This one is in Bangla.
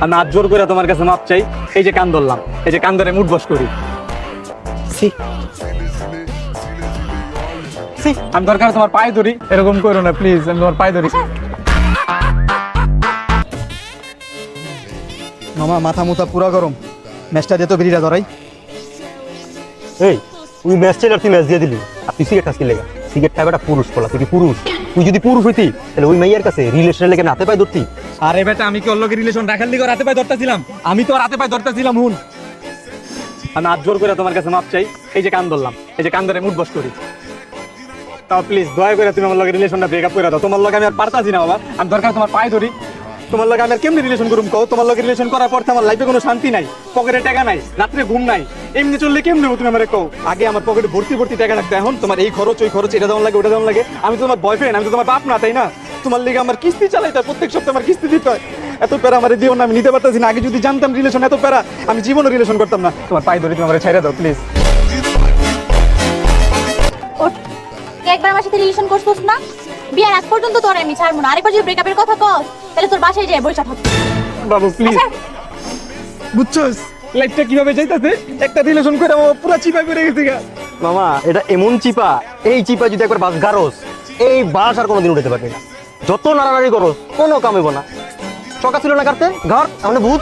আমি হাত জোর করে তোমার কাছে মাপ চাই। এই যে কান ধরলাম, এই যে কান ধরে মুড বস করি। আমি দরকার তোমার পায়ে ধরি, এরকম করো না প্লিজ, আমি তোমার পায়ে ধরি। মামা মাথা মুথা পুরা গরম, ম্যাচটা দিয়ে তো বিড়িটা ধরাই। এই তুই ম্যাচ চাইলে তুই ম্যাচ দিয়ে দিলি, আর তুই সিগারেট খাসকি লেগা। সিগারেট খাবে একটা পুরুষ বলা, তুই কি পুরুষ? তুই যদি পুরুষ হইতি তাহলে ওই মেয়ের কাছে রিলেশনের লেগে হাতে পায়ে ধরতি। আরে বেটা, আমি কি ওর লগে রিলেশন রাখার লিগে রাতে পায়ে ধরতেছিলাম? আমি তো রাতে পায়ে ধরতেছিলাম। হুন, আমি হাত জোর করে তোমার কাছে মাপ চাই। এই যে কান ধরলাম, এই যে কান ধরে মুড বস করি। তাও প্লিজ দয়া করে তুমি আমার লগে রিলেশনটা ব্রেকআপ করে দাও। তোমার লগে আমি আর পারতাছি না বাবা, আমি দরকার তোমার পায়ে ধরি। তোমার লগে আমি আর কেমনি রিলেশন করুম কও? তোমার লগে রিলেশন করার পর আমার লাইফে কোনো শান্তি নাই, পকেটে টাকা নাই, রাত্রে ঘুম নাই। এমনি চললে কেমনি তুমি আমারে কও? আগে আমার পকেটে ভর্তি ভর্তি টাকা রাখতে, এখন তোমার এই খরচ ওই খরচ, এটা যেমন লাগে ওটা যেমন লাগে। আমি তো তোমার বয়ফ্রেন্ড, আমি তো তোমার বাপ না, তাই না? তোমার লিগে আমার কিস্তি চালাইতে হয়, প্রত্যেক সপ্তাহে আমার কিস্তি দিতে হয়। এত প্যারা আমার দিও না, আমি নিতে পারতাছি না। আগে যদি জানতাম রিলেশন এত প্যারা, আমি জীবনে রিলেশন করতাম না। তোমার পায়ে ধরি, তুমি আমার ছেড়ে দাও প্লিজ। একবার আমার সাথে রিলেশন করছিস না, বিয়ার আগ পর্যন্ত তোর আমি ছাড়বো না। আরেকবার যদি ব্রেকআপের কথা কস তাহলে তোর বাসায় যাই বসে থাকবো। বাবু প্লিজ, বুঝছস লাইফটা কিভাবে যাইতাছে? একটা রিলেশন করে আমার পুরো চিপা করে গেছে গা। মামা এটা এমন চিপা, এই চিপা যদি একবার বাস গারস, এই বাস আর কোনোদিন উঠাতে পারবি না। যত নাড়ানাড়ি করস কোনো কাম হইব না। চকা ছিল না কাটতে ঘর, আমরা বুঝ।